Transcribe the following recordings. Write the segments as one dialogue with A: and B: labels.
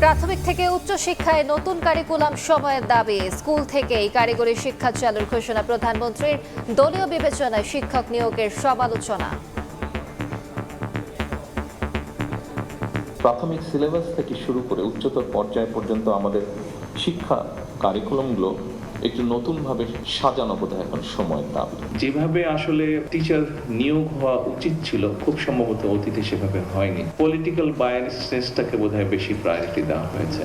A: প্রাথমিক থেকে উচ্চ শিক্ষায় নতুন কারিকুলাম সময়ের দাবি। স্কুল থেকেই কারিগরি শিক্ষা চালুর ঘোষণা প্রধানমন্ত্রীর। দলীয় বিবেচনায় শিক্ষক নিয়োগের সমালোচনা।
B: প্রাথমিক সিলেবাস থেকে শুরু করে উচ্চতর পর্যায় পর্যন্ত আমাদের শিক্ষা কারিকুলামগুলো একটু নতুনভাবে সাজানো বোধহয় এখন সময়ের দাবি।
C: যেভাবে আসলে টিচার নিয়োগ হওয়া উচিত ছিল খুব সম্ভবত অতীতে সেভাবে হয়নি। পলিটিক্যাল বায়াসনেসটাকে বোধহয় বেশি প্রায়োরিটি দেওয়া হয়েছে।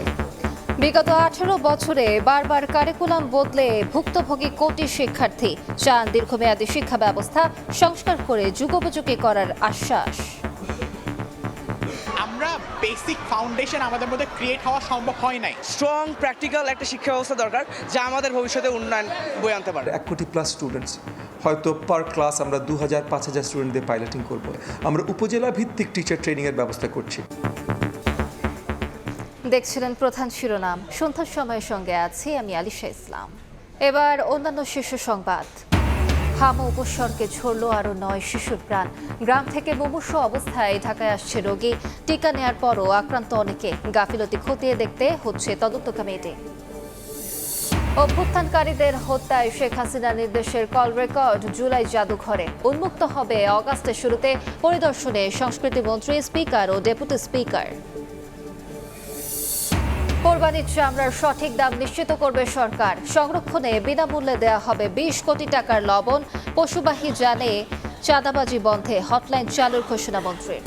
A: বিগত 18 বছরে বারবার কারিকুলাম বদলে ভুক্তভোগী কোটি শিক্ষার্থী চান দীর্ঘমেয়াদী শিক্ষা ব্যবস্থা সংস্কার করে যুগোপযোগী করার আশ্বাস।
D: আমরা বেসিক ফাউন্ডেশন আমাদের মধ্যে ক্রিয়েট হওয়া সম্ভব হয় নাই।
E: স্ট্রং প্র্যাকটিক্যাল একটা শিক্ষা ব্যবস্থা দরকার যা আমাদের ভবিষ্যতে উন্নয়ন বয়ে আনতে পারে।
F: 1 কোটি প্লাস স্টুডেন্টস, হয়তো পার ক্লাস আমরা 2000-5000 স্টুডেন্ট দিয়ে পাইলটিং করব। আমরা উপজেলা ভিত্তিক টিচার ট্রেনিংয়ের ব্যবস্থা করছি।
A: দেখছিলেন প্রধান শিরোনাম। সন্ধ্যার সময়ের সঙ্গে আছি আমি আলিশা ইসলাম। এবার অন্যান্য শীর্ষ সংবাদ। হামা উপসর্গে ঝরল আরও 9 শিশুর প্রাণ। গ্রাম থেকে মুমূর্ষু অবস্থায় ঢাকায় আসছে রোগী। টিকা নেয়ার পরও আক্রান্ত অনেকে। গাফিলতি খতিয়ে দেখতে হচ্ছে তদন্ত কমিটি। অভ্যুত্থানকারীদের হত্যায় শেখ হাসিনার নির্দেশের কল রেকর্ড জুলাই জাদুঘরে উন্মুক্ত হবে অগাস্টের শুরুতে। পরিদর্শনে সংস্কৃতি মন্ত্রী, স্পিকার ও ডেপুটি স্পিকার। কোরবানির চামড়ার সঠিক দাম নিশ্চিত করবে সরকার। সংরক্ষণে বিনামূল্যে দেয়া হবে 20 কোটি টাকার লবণ। পশুবাহী যানে চাঁদাবাজি বন্ধে হটলাইন চালুর ঘোষণা মন্ত্রীর।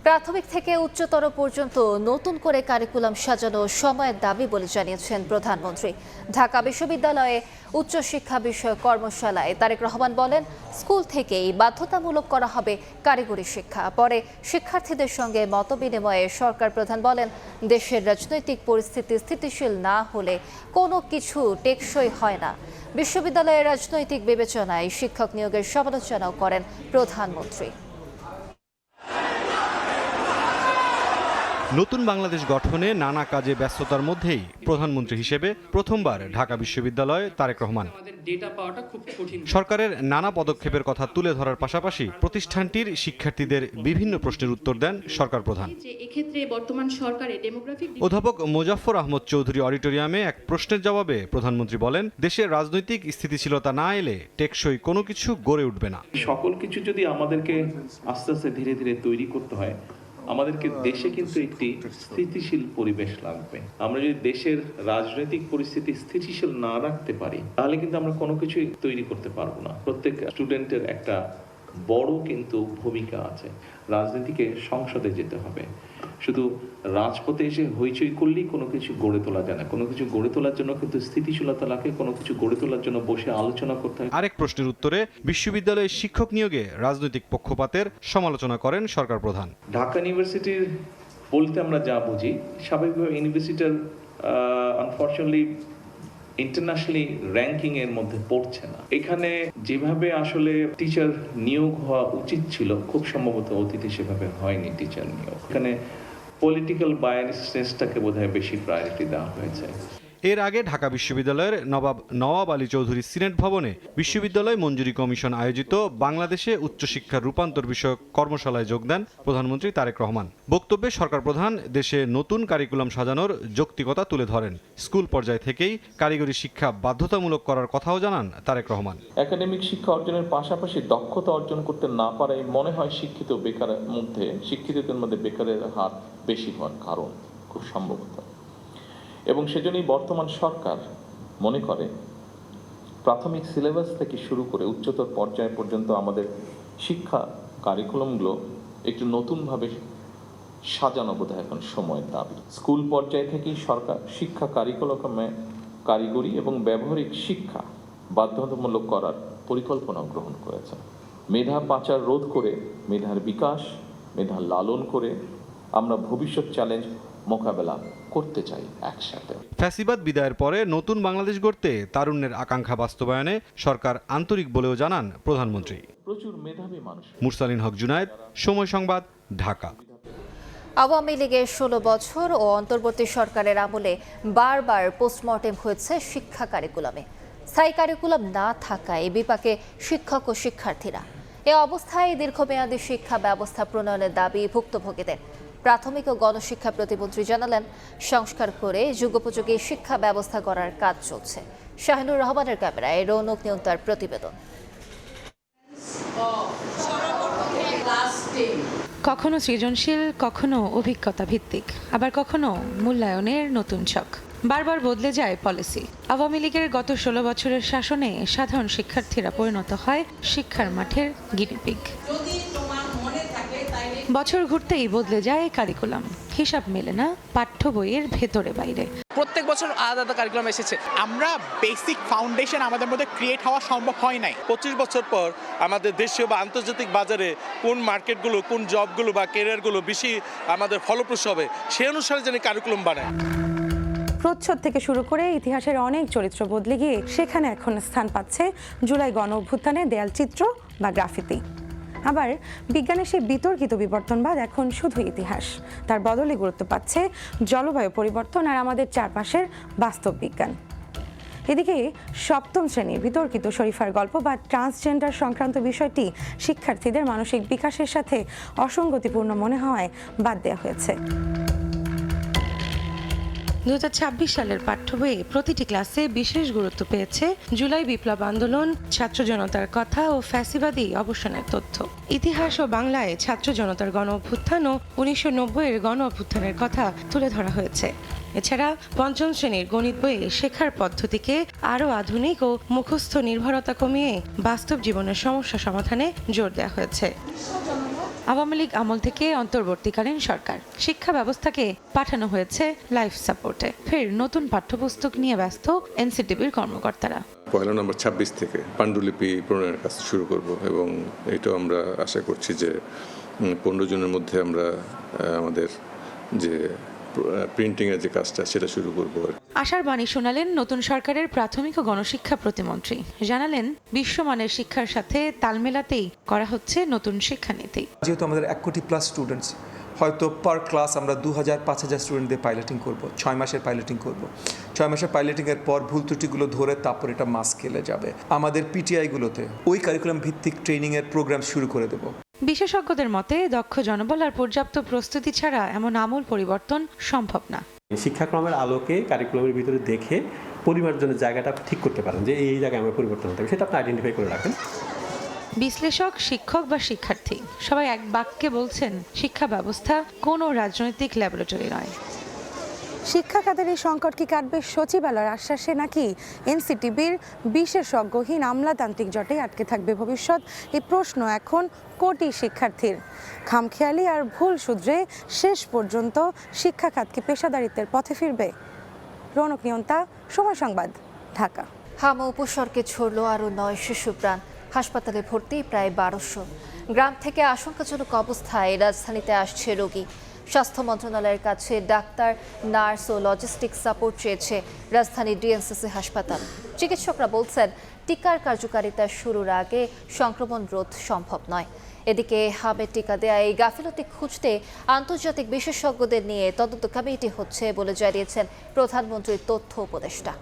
A: প্রাথমিক থেকে উচ্চতর পর্যন্ত নতুন করে কারিকুলাম সাজানো সময়ের দাবি বলে জানিয়েছেন প্রধানমন্ত্রী। ঢাকা বিশ্ববিদ্যালয়ে উচ্চশিক্ষা বিষয়ক কর্মশালায় তারেক রহমান বলেন, স্কুল থেকেই বাধ্যতামূলক করা হবে কারিগরি শিক্ষা। পরে শিক্ষার্থীদের সঙ্গে মতবিনিময়ে সরকার প্রধান বলেন, দেশের রাজনৈতিক পরিস্থিতি স্থিতিশীল না হলে কোনো কিছু টেকসই হয় না। বিশ্ববিদ্যালয়ের রাজনৈতিক বিবেচনায় শিক্ষক নিয়োগের সমালোচনাও করেন প্রধানমন্ত্রী।
G: নতুন বাংলাদেশ গঠনে নানা কাজে ব্যস্ততার মধ্যেই প্রধানমন্ত্রী হিসেবে প্রথমবার ঢাকা বিশ্ববিদ্যালয়ে তারেক রহমান। সরকারের নানা পদক্ষেপের কথা তুলে ধরার পাশাপাশি প্রতিষ্ঠানটির শিক্ষার্থীদের বিভিন্ন প্রশ্নের উত্তর দেন সরকার প্রধান। অধ্যাপক মোজাফফর আহমদ চৌধুরী অডিটোরিয়ামে এক প্রশ্নের জবাবে প্রধানমন্ত্রী বলেন, দেশের রাজনৈতিক স্থিতিশীলতা না এলে টেকসই কোনো কিছু গড়ে উঠবে না।
C: সকল কিছু যদি আমাদেরকে আস্তে আস্তে ধীরে ধীরে তৈরি করতে হয়, আমাদেরকে দেশে কিন্তু একটি স্থিতিশীল পরিবেশ লাগবে। আমরা যদি দেশের রাজনৈতিক পরিস্থিতি স্থিতিশীল না রাখতে পারি, তাহলে কিন্তু আমরা কোনো কিছুই তৈরি করতে পারবো না। প্রত্যেক স্টুডেন্টের একটা বড় কিন্তু ভূমিকা আছে। রাজনীতিকে সংসদে যেতে হবে। শুধু রাজপথে এসে হইচই করলেই কোনো কিছু গড়ে তোলা যায় না। কোনো কিছু গড়ে তোলার জন্য কিন্তু স্থিতিশীলতা লাগে। কোনো কিছু গড়ে তোলার জন্য বসে আলোচনা করতে হয়।
G: আরেক প্রশ্নের উত্তরে বিশ্ববিদ্যালয়ের শিক্ষক নিয়োগে রাজনৈতিক পক্ষপাতের সমালোচনা করেন সরকার প্রধান।
C: ঢাকা ইউনিভার্সিটির বলতে আমরা যা বুঝি, স্বাভাবিকভাবে ইউনিভার্সিটির আনফরচুনেটলি ইন্টারন্যাশনালি র্যাঙ্কিং এর মধ্যে পড়ছে না। এখানে যেভাবে আসলে টিচার নিয়োগ হওয়া উচিত ছিল খুব সম্ভবত অতীতে সেভাবে হয়নি টিচার নিয়োগ। এখানে পলিটিক্যাল বায়াসনেসটাকে বোধহয় বেশি প্রায়োরিটি দেওয়া হয়েছে।
G: এর আগে ঢাকা বিশ্ববিদ্যালয়ের নওয়াব আলী চৌধুরী সিনেট ভবনে বিশ্ববিদ্যালয় মঞ্জুরি কমিশন আয়োজিত বাংলাদেশে উচ্চশিক্ষার রূপান্তর বিষয়ক কর্মশালায় যোগ দেন প্রধানমন্ত্রী তারেক রহমান। বক্তব্যে সরকার প্রধান দেশে নতুন কারিকুলাম সাজানোর যৌক্তিকতা তুলে ধরেন। স্কুল পর্যায় থেকেই কারিগরি শিক্ষা বাধ্যতামূলক করার কথাও জানান তারেক রহমান।
B: একাডেমিক শিক্ষা অর্জনের পাশাপাশি দক্ষতা অর্জন করতে না পারায় মনে হয় শিক্ষিতদের মধ্যে বেকারের হার বেশি হওয়ার কারণ খুব সম্ভবত। এবং সেজন্যই বর্তমান সরকার মনে করে প্রাথমিক সিলেবাস থেকে শুরু করে উচ্চতর পর্যায় পর্যন্ত আমাদের শিক্ষা কারিকুলামগুলো একটু নতুনভাবে সাজানো বোধহয় এখন সময়ের দাবি। স্কুল পর্যায় থেকেই সরকার শিক্ষা কারিকুলামে কারিগরি এবং ব্যবহারিক শিক্ষা বাধ্যতামূলক করার পরিকল্পনা গ্রহণ করেছে। মেধা পাচার রোধ করে মেধার বিকাশ, মেধা লালন করে আমরা ভবিষ্যৎ চ্যালেঞ্জ মোকাবেলা করতে চাই একসাথে।
G: ফ্যাসিবাদ বিদায়ের পরে নতুন বাংলাদেশ গড়তে তারুণ্যের আকাঙ্ক্ষা বাস্তবায়নে সরকার আন্তরিক বলেও জানান প্রধানমন্ত্রী।
B: প্রচুর মেধাবী মানুষ।
G: মুরসালিন হক জুনায়েদ, সময় সংবাদ, ঢাকা।
A: আওয়ামী লীগের ১৬ বছর ও অন্তর্বর্তী সরকারের আমলে বারবার পোস্টমর্টেম হয়েছে শিক্ষা কারিকুলামে। স্থায়ী কারিকুলাম না থাকায় বিপাকে শিক্ষক ও শিক্ষার্থীরা। এ অবস্থায় দীর্ঘমেয়াদী শিক্ষা ব্যবস্থা প্রণয়নের দাবি ভুক্তভোগীদের। প্রাথমিক ও গণশিক্ষা প্রতিমন্ত্রী জানালেন, সংস্কার করে যুগোপযোগী শিক্ষা ব্যবস্থা করার কাজ চলছে। শাহিনুর রহমানের ক্যামেরায় রৌনক নিয়ন্তার প্রতিবেদন।
H: কখনো সৃজনশীল, কখনো অভিজ্ঞতা ভিত্তিক, আবার কখনো মূল্যায়নের নতুন ছক। বারবার বদলে যায় পলিসি। আওয়ামী লীগের গত ১৬ বছরের শাসনে সাধারণ শিক্ষার্থীরা পরিণত হয় শিক্ষার মাঠের গিনিপিগ। বছর ঘুরতেই বদলে যায় কারিকুলাম, হিসাব মেলে না পাঠ্য বইয়ের ভেতরে বাইরে।
E: প্রত্যেক বছর আলাদা কারিকুলাম এসেছে।
D: আমরা বেসিক ফাউন্ডেশন আমাদের মধ্যে ক্রিয়েট হওয়া সম্ভব হয় নাই।
I: 25 বছর পর আমাদের দেশীয় বা আন্তর্জাতিক বাজারে কোন মার্কেটগুলো, কোন জবগুলো বা ক্যারিয়ারগুলো বেশি আমাদের ফলপ্রসূ হবে সে অনুসারে যেন কারিকুলাম বানায়।
J: প্রচ্ছদ থেকে শুরু করে ইতিহাসের অনেক চরিত্র বদলে গিয়ে সেখানে এখন স্থান পাচ্ছে জুলাই গণ অভ্যুত্থানের দেয়ালচিত্র বা গ্রাফিতি। আবার বিজ্ঞানের সেই বিতর্কিত বিবর্তনবাদ এখন শুধু ইতিহাস, তার বদলে গুরুত্ব পাচ্ছে জলবায়ু পরিবর্তন আর আমাদের চারপাশের বাস্তব বিজ্ঞান। এদিকে সপ্তম শ্রেণীর বিতর্কিত শরীফার গল্প বা ট্রান্সজেন্ডার সংক্রান্ত বিষয়টি শিক্ষার্থীদের মানসিক বিকাশের সাথে অসঙ্গতিপূর্ণ মনে হওয়ায় বাদ দেওয়া হয়েছে। 2026 সালের পাঠ্য বইয়ে প্রতিটি ক্লাসে বিশেষ গুরুত্ব পেয়েছে জুলাই বিপ্লব আন্দোলন, ছাত্র জনতার কথা ও ফ্যাসিবাদী অবসানের তথ্য। ইতিহাস ও বাংলায় ছাত্র জনতার গণ অভ্যুত্থান ও 1990-এর গণ অভ্যুত্থানের কথা তুলে ধরা হয়েছে। এছাড়া পঞ্চম শ্রেণীর গণিত বইয়ে শেখার পদ্ধতিকে আরও আধুনিক ও মুখস্থ নির্ভরতা কমিয়ে বাস্তব জীবনের সমস্যা সমাধানে জোর দেওয়া হয়েছে। আওয়ামী লীগ আমল থেকে অন্তর্বর্তীকালীন সরকার শিক্ষা ব্যবস্থাকে পাঠানো হয়েছে লাইফ সাপোর্টে। ফের নতুন পাঠ্যপুস্তক নিয়ে ব্যস্ত এনসিটিবির কর্মকর্তারা।
K: পয়লা নম্বর 26 থেকে পাণ্ডুলিপি প্রণয়নের কাজ শুরু করব এবং এটাও আমরা আশা করছি যে 15 জনের মধ্যে আমরা আমাদের যে প্রিন্টিংয়ের যে কাজটা সেটা শুরু করব।
H: আশার বাণী শোনালেন নতুন সরকারের প্রাথমিক ও গণশিক্ষা প্রতিমন্ত্রী। জানালেন, বিশ্বমানের শিক্ষার সাথে তাল মেলাতেই করা হচ্ছে নতুন শিক্ষানীতি।
F: যেহেতু আমাদের 1 কোটি প্লাস স্টুডেন্টস, হয়তো পার ক্লাস আমরা 2000-5000 স্টুডেন্ট দিয়ে পাইলটিং করব, 6 মাসের পাইলটিং করব। 6 মাসের পাইলটিংয়ের পর ভুল ত্রুটিগুলো ধরে তারপর এটা মাস স্কেলে যাবে। আমাদের পিটিআইগুলোতে ওই কারিকুলাম ভিত্তিক ট্রেনিংয়ের প্রোগ্রাম শুরু করে দেব।
H: বিশেষজ্ঞদের মতে দক্ষ জনবল আর পর্যাপ্ত প্রস্তুতি ছাড়া এমন আমূল পরিবর্তন সম্ভব না।
L: শিক্ষাক্রমের আলোকে কারিকুলামের ভিতরে দেখে পরিমার্জনের জায়গাটা ঠিক করতে পারেন যে এই জায়গায় আমার পরিবর্তন হতে হবে, সেটা আপনি আইডেন্টিফাই করে রাখেন।
H: বিশ্লেষক, শিক্ষক বা শিক্ষার্থী সবাই এক বাক্যে বলছেন, শিক্ষা ব্যবস্থা কোনো রাজনৈতিক ল্যাবরেটরি নয়।
J: শিক্ষা খাতের এই সংকট কি কাটবে সচিবালয়ের আশ্বাসে, নাকি এনসিটিবির বিশেষজ্ঞহীন আমলাতান্ত্রিক জটে আটকে থাকবে ভবিষ্যৎ? এই প্রশ্ন এখন কোটি শিক্ষার্থীর। খামখেয়ালি আর ভুল শুধরে শেষ পর্যন্ত শিক্ষা খাত কি পেশাদারিত্বের পথে ফিরবে? রৌনক নিয়ন্তা, সময় সংবাদ, ঢাকা।
A: হামা উপসর্গে ছড়ল আরও 9 শিশু প্রাণ। হাসপাতালে ভর্তি প্রায় 1200। গ্রাম থেকে আশঙ্কাজনক অবস্থায় রাজধানীতে আসছে রোগী। স্বাস্থ্য মন্ত্রণালয়ের কাছে ডাক্তার, নার্স ও লজিস্টিক সাপোর্ট চেয়েছে রাজধানীর ডিএনসিসি হাসপাতাল। চিকিৎসকরা বলছেন, টিকার কার্যকারিতা শুরুর আগে সংক্রমণ রোধ সম্ভব নয়। এদিকে হামের টিকা দেয়া এই গাফিলতি খুঁজতে আন্তর্জাতিক বিশেষজ্ঞদের নিয়ে তদন্ত কমিটি হচ্ছে বলে জানিয়েছেন প্রধানমন্ত্রীর তথ্য উপদেষ্টা।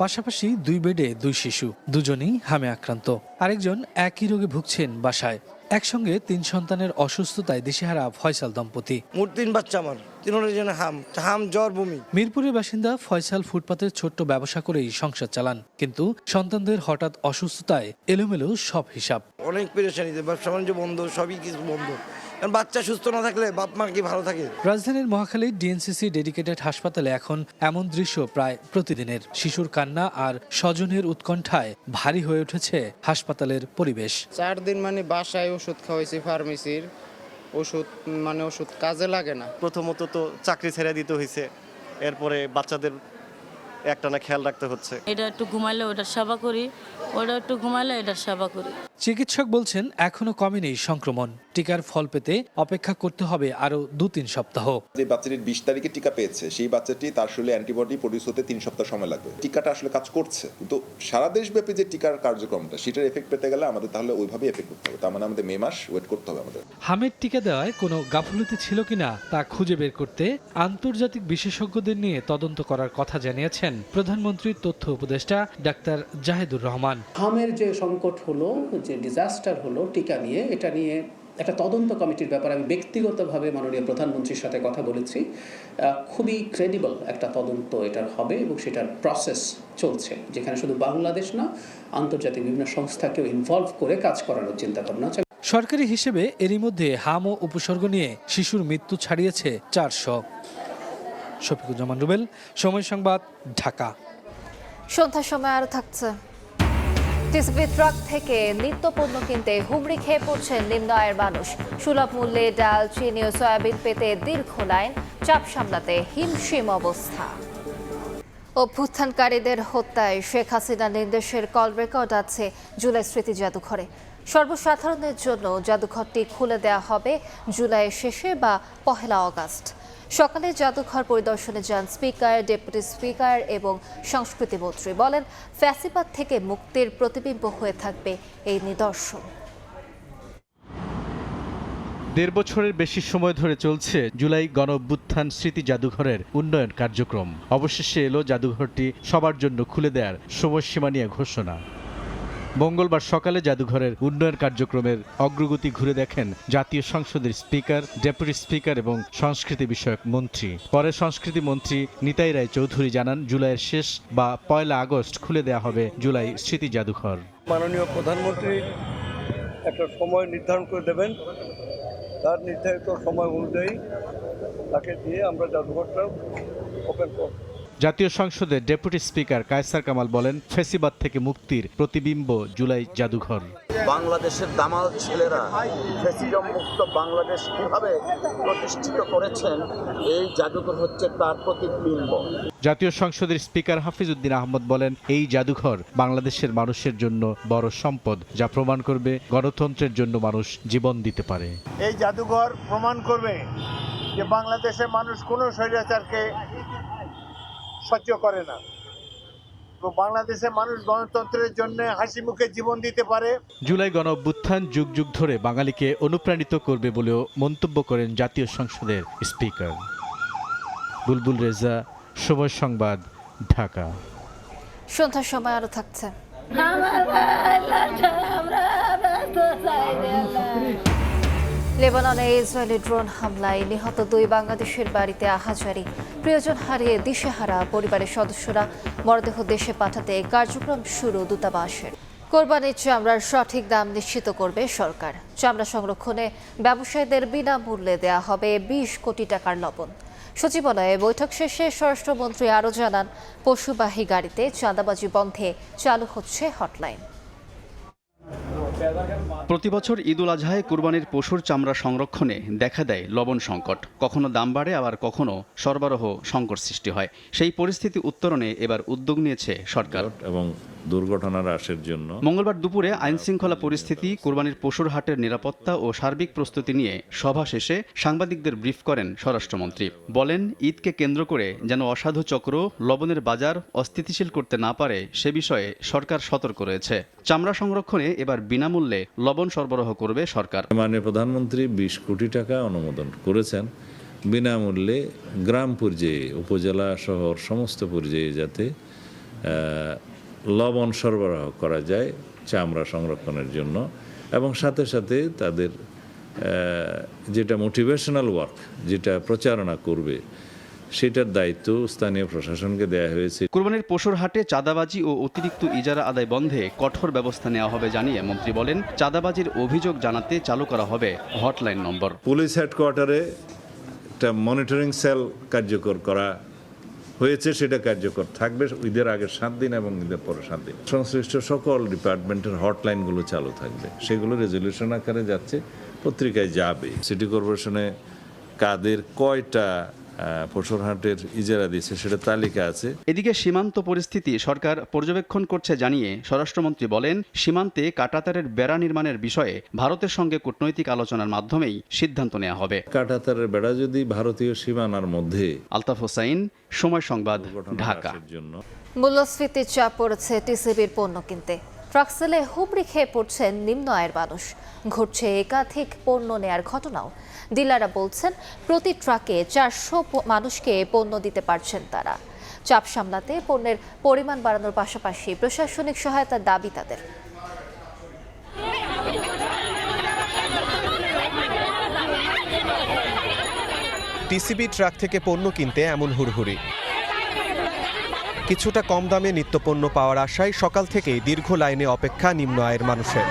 M: পাশাপাশি 2 বেডে 2 শিশু, দুজনেই হামে আক্রান্ত। আরেকজন একই রোগে ভুগছেন বাসায়। একসঙ্গে 3 সন্তানের অসুস্থতায় দিশেহারা ফয়সাল দম্পতি।
N: 3 বাচ্চা আমার, 3 জনের হাম, জ্বর, বমি।
M: মিরপুরের বাসিন্দা ফয়সাল ফুটপাতের ছোট্ট ব্যবসা করেই সংসার চালান, কিন্তু সন্তানদের হঠাৎ অসুস্থতায় এলোমেলো সব হিসাব।
N: অনেক পেরেশানিতে, ব্যবসা বাণিজ্য বন্ধ, সবই কিছু বন্ধ। কারণ বাচ্চা সুস্থ না থাকলে বাপ মা কি ভালো থাকে?
M: রাজধানীর মহাখালীর ডিএনসিসি ডেডিকেটেড হাসপাতালে এখন এমন দৃশ্য প্রায় প্রতিদিনের। শিশুর কান্না আর স্বজনের উৎকণ্ঠায় ভারী হয়ে উঠেছে হাসপাতালের পরিবেশ।
O: 4 দিন মানে বাসায় ওষুধ খাওয়াইছি, ফার্মেসির ওষুধ, মানে ওষুধ কাজে লাগে না।
P: প্রথমত তো চাকরি ছেড়ে দিতে হয়েছে, এরপরে বাচ্চাদের একটানা খেয়াল রাখতে হচ্ছে।
Q: এটা একটু ঘুমালে ওটার সেবা করি, ওটা একটু ঘুমালে এটার সেবা করি।
M: চিকিৎসক বলছেন এখনো কমেনি সংক্রমণ, টিকার ফল পেতে অপেক্ষা করতে হবে আরও 2-3 সপ্তাহ।
Q: যে বাচ্চাটি 20 তারিখে টিকা পেয়েছে সেই বাচ্চাটি তার শরীরে অ্যান্টিবডি প্রডিউস হতে 3 সপ্তাহ সময় লাগবে। টিকাটা আসলে কাজ করছে, কিন্তু সারা দেশব্যাপী যে টিকার কার্যক্রমটা সেটার এফেক্ট পেতে গেলে আমাদের তাহলে ওইভাবেই এফেক্ট করতে হবে। তার মানে আমাদের মে মাস ওয়েট করতে হবে আমাদের।
M: হামের টিকা দেওয়ায় কোনো গাফলতি ছিল কিনা তা খুঁজে বের করতে আন্তর্জাতিক বিশেষজ্ঞদের নিয়ে তদন্ত করার কথা জানিয়েছেন প্রধানমন্ত্রীর তথ্য উপদেষ্টা ডাক্তার জাহিদুর রহমান।
R: হামের যে সংকট হলো, যে ডিজাস্টার হলো টিকা নিয়ে, এটা নিয়ে একটা তদন্ত কমিটির ব্যাপারে আমি ব্যক্তিগতভাবে মাননীয় প্রধানমন্ত্রীর সাথে কথা বলেছি। খুবই ক্রেডিবল একটা তদন্ত এটার হবে এবং সেটার প্রসেস চলছে, যেখানে শুধু বাংলাদেশ না আন্তর্জাতিক বিভিন্ন সংস্থাকেও ইনভলভ করে কাজ করানোর চিন্তা ভাবনা আছে।
M: সরকারি হিসেবে এরই মধ্যে হাম ও উপসর্গ নিয়ে শিশুর মৃত্যু ছাড়িয়েছে 400। শফিকুজ্জামান রুবেল, সময় সংবাদ, ঢাকা।
A: সন্ধ্যার সময় আরও থাকছে। টিসিবি ট্রাক থেকে নিত্যপণ্য কিনতে হুমড়ি খেয়ে পড়ছেন নিম্ন আয়ের মানুষ। সুলভ মূল্যে ডাল, চিনি ও সয়াবিন পেতে দীর্ঘ লাইন, চাপ সামলাতে হিমশিম অবস্থা। অভ্যুত্থানকারীদের হত্যায় শেখ হাসিনার নির্দেশের কল রেকর্ড আছে জুলাই স্মৃতি জাদুঘরে। সর্বসাধারণের জন্য জাদুঘরটি খুলে দেওয়া হবে জুলাইয়ের শেষে বা 1 আগস্ট। সকালে জাদুঘর পরিদর্শনে যান স্পিকার, ডেপুটি স্পিকার এবং সংস্কৃতি মন্ত্রী। বলেন, ফ্যাসিবাদ থেকে মুক্তির প্রতিবিম্ব হয়ে থাকবে এই নিদর্শন।
G: 1.5 বছরের বেশি সময় ধরে চলছে জুলাই গণঅভ্যুত্থান স্মৃতি জাদুঘরের উন্নয়ন কার্যক্রম। অবশেষে এলো জাদুঘরটি সবার জন্য খুলে দেওয়ার সময়সীমা নিয়ে ঘোষণা। মঙ্গলবার সকালে জাদুঘরের উন্নয়ন কার্যক্রমের অগ্রগতি ঘুরে দেখেন জাতীয় সংসদের স্পিকার, ডেপুটি স্পিকার এবং সংস্কৃতি বিষয়ক মন্ত্রী। পরে সংস্কৃতি মন্ত্রী নিতাই রায় চৌধুরী জানান, জুলাইয়ের শেষ বা 1 আগস্ট খুলে দেওয়া হবে জুলাই স্মৃতি জাদুঘর।
S: মাননীয় প্রধানমন্ত্রী একটা সময় নির্ধারণ করে দেবেন, তার নির্ধারিত সময় অনুযায়ী তাকে দিয়ে আমরা জাদুঘরটা ওপেন করব।
G: জাতীয় সংসদের ডেপুটি স্পিকার কায়সার কামাল বলেন, ফ্যাসিবাদ থেকে মুক্তির প্রতিবিম্ব জুলাই জাদুঘর।
T: বাংলাদেশের দামাল ছেলেরা ফ্যাসিজম মুক্ত বাংলাদেশ কিভাবে প্রতিষ্ঠিত করেছেন, এই জাদুঘর হচ্ছে তার প্রতিবিম্ব।
G: জাতীয় সংসদের স্পিকার হাফিজ উদ্দিন আহমদ বলেন, এই জাদুঘর বাংলাদেশের মানুষের জন্য বড় সম্পদ, যা প্রমাণ করবে গণতন্ত্রের জন্য মানুষ জীবন দিতে পারে।
S: এই জাদুঘর প্রমাণ করবে যে বাংলাদেশের মানুষ কোনো স্বৈরাচারকে সহ্য করে না, তো বাংলাদেশের মানুষ গণতন্ত্রের জন্য হাসি মুখে জীবন দিতে পারে।
G: জুলাই গণঅভ্যুত্থান যুগ যুগ ধরে বাঙালিকে অনুপ্রাণিত করবে বলেও মন্তব্য করেন জাতীয় সংসদের স্পিকার। বুলবুল রেজা, সময় সংবাদ, ঢাকা।
A: সন্ধ্যার সময় আরও থাকছে। লেবাননে ইসরায়েলি ড্রোন হামলায় নিহত 2 বাংলাদেশের বাড়িতে আহাজারি। প্রিয়জন হারিয়ে দিশেহারা পরিবারের সদস্যরা। মরদেহ দেশে পাঠাতে কার্যক্রম শুরু দূতাবাসের। কোরবানির চামড়ার সঠিক দাম নিশ্চিত করবে সরকার। চামড়া সংরক্ষণে ব্যবসায়ীদের বিনামূল্যে দেয়া হবে 20 কোটি টাকার লবণ। সচিবালয়ে বৈঠক শেষে স্বরাষ্ট্রমন্ত্রী আরও জানান, পশুবাহী গাড়িতে চাঁদাবাজি বন্ধে চালু হচ্ছে হটলাইন।
U: প্রতিবছর ঈদুল আজহায় কুরবানির পশুর চামড়া সংরক্ষণে দেখা দেয় লবণ সংকট। কখনো দাম বাড়ে, আবার কখনো সরবরাহ সংকট সৃষ্টি হয়। সেই পরিস্থিতি উত্তরণে এবার উদ্যোগ নিয়েছে সরকার
V: এবং দুর্ঘটনা হ্রাসের জন্য।
U: মঙ্গলবার দুপুরে আইনশৃঙ্খলা পরিস্থিতি, কুরবানির পশুর হাটের নিরাপত্তা ও সার্বিক প্রস্তুতি নিয়ে সভা শেষে সাংবাদিকদের ব্রিফ করেন স্বরাষ্ট্রমন্ত্রী। বলেন, ঈদকে কেন্দ্র করে যেন অসাধু চক্র লবণের বাজার অস্থিতিশীল করতে না পারে সে বিষয়ে সরকার সতর্ক রয়েছে। চামড়া সংরক্ষণে এবার বিনামূল্যে লবণ সরবরাহ করবে সরকার।
V: মাননীয় প্রধানমন্ত্রী 20 কোটি টাকা অনুমোদন করেছেন বিনামূল্যে গ্রাম পর্যায়ে, উপজেলা, শহর সমস্ত পর্যায়ে যাতে লবণ সরবরাহ করা যায় চামড়া সংরক্ষণের জন্য, এবং সাথে সাথে তাদের যেটা মোটিভেশনাল ওয়ার্ক, যেটা প্রচারণা করবে, সেটার দায়িত্ব স্থানীয় প্রশাসনকে দেওয়া হয়েছে।
U: কুরবানির পশুর হাটে চাঁদাবাজি ও অতিরিক্ত ইজারা আদায় বন্ধে কঠোর ব্যবস্থা নেওয়া হবে জানিয়ে মন্ত্রী বলেন, চাঁদাবাজির অভিযোগ জানাতে চালু করা হবে হটলাইন নম্বর।
V: পুলিশ হেডকোয়ার্টারে একটা মনিটরিং সেল কার্যকর করা হয়েছে, সেটা কার্যকর থাকবে ঈদের আগের 7 দিন এবং ঈদের পরে 7 দিন। সংশ্লিষ্ট সকল ডিপার্টমেন্টের হটলাইনগুলো চালু থাকবে, সেগুলো রেজলিউশন আকারে যাচ্ছে, পত্রিকায় যাবে। সিটি কর্পোরেশনে কাদের কয়টা পশুরহাটের ইজারা দিয়েছে সেটা তালিকা আছে।
U: এদিকে সীমান্ত পরিস্থিতি সরকার পর্যবেক্ষণ করছে জানিয়ে স্বরাষ্ট্রমন্ত্রী বলেন, সীমান্তে কাঁটাতারের বেড়া নির্মাণের বিষয়ে ভারতের সঙ্গে কূটনৈতিক আলোচনার মাধ্যমেই সিদ্ধান্ত নেওয়া হবে।
V: কাঁটাতারের বেড়া যদি ভারতীয় সীমানার মধ্যে।
U: আলতাফ হোসাইন, সময় সংবাদ, ঢাকা।
A: মূল্যস্ফীতির চাপ পড়েছে টিসিবির পণ্য কিনতে। ট্রাক সেলে হুমড়ি খেয়ে পড়ছেন নিম্ন আয়ের মানুষ। ঘটছে একাধিক পণ্য নেয়ার ঘটনাও। ডিলাররা বলছেন প্রতি ট্রাকে 400 মানুষকে পণ্য দিতে পারছেন তারা। চাপ সামলাতে পণ্যের পরিমাণ বাড়ানোর পাশাপাশি প্রশাসনিক সহায়তার দাবি তাদের।
B: টিসিবি ট্রাক থেকে পণ্য কিনতে এমন হুড়হুড়ি। কিছুটা কম দামে নিত্যপণ্য পাওয়ার আশায় সকাল থেকেই দীর্ঘ লাইনে অপেক্ষা নিম্ন আয়ের মানুষের।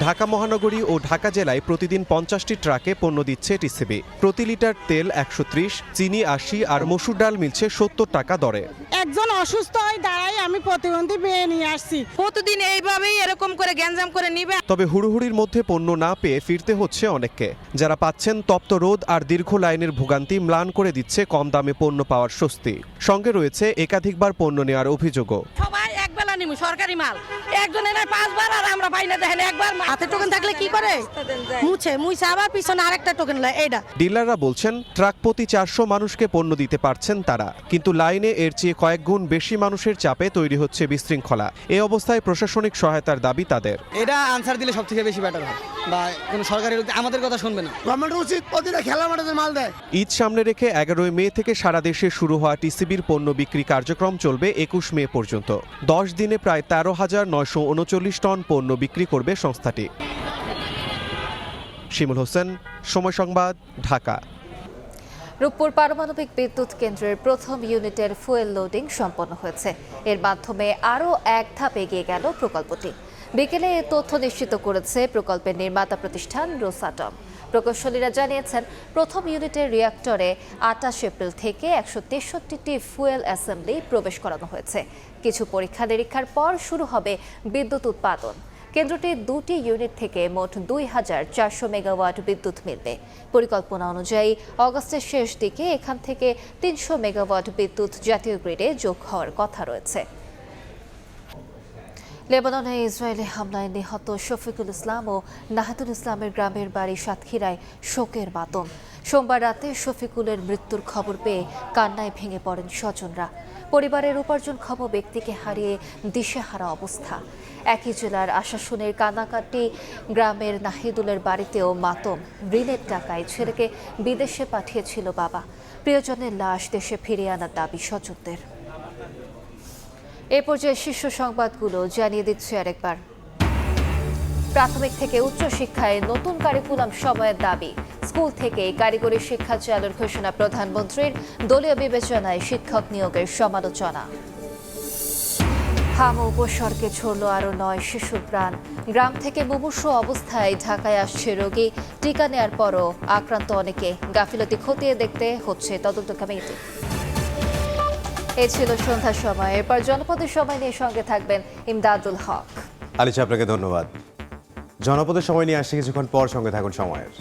B: ঢাকা মহানগরী ও ঢাকা জেলায় প্রতিদিন 50টি ট্রাকে পণ্য দিচ্ছে টিসিবি। প্রতি লিটার তেল 130, চিনি 80 আর মসুর ডাল মিলছে 70 টাকা দরে।
C: একজন অসুস্থ হয়ে দাঁড়ায় আমি প্রতিবন্ধী পেয়ে নিয়ে আসছি। প্রতিদিন এইভাবেই এরকম করে গ্যাঞ্জাম করে নিবে।
B: তবে হুড়োহুড়ির মধ্যে পণ্য না পেয়ে ফিরতে হচ্ছে অনেককে। যারা পাচ্ছেন তপ্ত রোদ আর দীর্ঘ লাইনের ভোগান্তি ম্লান করে দিচ্ছে কম দামে পণ্য পাওয়ার স্বস্তি। সঙ্গে রয়েছে একাধিকবার পণ্য নেওয়ার অভিযোগও।
C: সবাই একবেলা নিমু সরকারি মাল, একজনে নাই 5 বার আর আমরা পাই না। দেখেন একবার হাতে টোকেন থাকলে কি করে মুছে আবার পিছনে আরেকটা টোকেন লয়। এইটা
B: ডিলাররা বলছেন ট্রাক প্রতি 400 মানুষকে পণ্য দিতে পারছেন তারা, কিন্তু লাইনে এর চেয়ে কয়েক গুণ বেশি মানুষের চাপে তৈরি হচ্ছে বিশৃঙ্খলা। এই অবস্থায় প্রশাসনিক সহায়তার দাবি তাদের।
E: এটা আনসার দিলে সবথেকে বেশি বেটার হয়, বা কোনো সরকারি লোক আমাদের কথা শুনবে না।
C: গভর্নমেন্ট উচিত প্রতিটা খেলা মাঠে মাল দেয়।
B: ঈদ সামনে রেখে 11 মে থেকে সারা দেশে শুরু হওয়া টিসিবির পণ্য বিক্রি কার্যক্রম চলবে 21 মে পর্যন্ত। 10 দিনে প্রায় 13,939 টন পণ্য বিক্রি করবে সংস্থাটি। শিমুল হোসেন, সময় সংবাদ, ঢাকা।
A: রূপপুর পারমাণবিক বিদ্যুৎ কেন্দ্রের প্রথম ইউনিটের ফুয়েল লোডিং সম্পন্ন হয়েছে। এর মাধ্যমে আরও এক ধাপ এগিয়ে গেল প্রকল্পটি। বিকেলে এ তথ্য নিশ্চিত করেছে প্রকল্পের নির্মাতা প্রতিষ্ঠান রোসাটম। প্রকৌশলীরা জানিয়েছেন প্রথম ইউনিটের রিঅ্যাক্টরে 28 এপ্রিল থেকে 163টি ফুয়েল অ্যাসেম্বলি প্রবেশ করানো হয়েছে। কিছু পরীক্ষা নিরীক্ষার পর শুরু হবে বিদ্যুৎ উৎপাদন। কেন্দ্রটির 2টি ইউনিট থেকে মোট 2400 মেগাওয়াট বিদ্যুৎ মিলবে। পরিকল্পনা অনুযায়ী অগস্টের শেষ দিকে এখান থেকে 300 মেগাওয়াট বিদ্যুৎ জাতীয় গ্রিডে যোগ হওয়ার কথা রয়েছে। লেবাননে ইসরায়েলি হামলায় নিহত শফিকুল ইসলাম ও নাহিদুল ইসলামের গ্রামের বাড়ি সাতক্ষীরায় শোকের মাতম। সোমবার রাতে শফিকুলের মৃত্যুর খবর পেয়ে কান্নায় ভেঙে পড়েন স্বজনরা। পরিবারের উপার্জনক্ষম ব্যক্তিকে হারিয়ে দিশেহারা অবস্থা। একই জেলার আশাশুনের কানাকাটি গ্রামের নাহিদুলের বাড়িতেও মাতম। ঋণের টাকায় ছেলেকে বিদেশে পাঠিয়েছিল বাবা। প্রিয়জনের লাশ দেশে ফিরিয়ে আনার দাবি স্বজনদের। এ পর্যায়ে শীর্ষ সংবাদগুলো জানিয়ে দিচ্ছে আরেকবার। প্রাথমিক থেকে উচ্চ শিক্ষায় নতুন কারিকুলাম সময়ের দাবি। স্কুল থেকে কারিগরি শিক্ষা চালুর ঘোষণা প্রধানমন্ত্রীর। দলীয় বিবেচনায় শিক্ষক নিয়োগের সমালোচনা। হাম উপসর্গে ছড়ল আরও 9 শিশুর প্রাণ। গ্রাম থেকে মুমূর্ষু অবস্থায় ঢাকায় আসছে রোগী। টিকা নেয়ার পরও আক্রান্ত অনেকে। গাফিলতি খতিয়ে দেখতে হচ্ছে তদন্ত কমিটি। এই ছিল সন্ধ্যার সময়। এরপর জনপদের সময় নিয়ে সঙ্গে থাকবেন ইমদাদুল হক।
W: আলিশা, আপনাকে ধন্যবাদ। জনপদের সময় নিয়ে আসছে কিছুক্ষণ পর, সঙ্গে থাকুন সময়ের।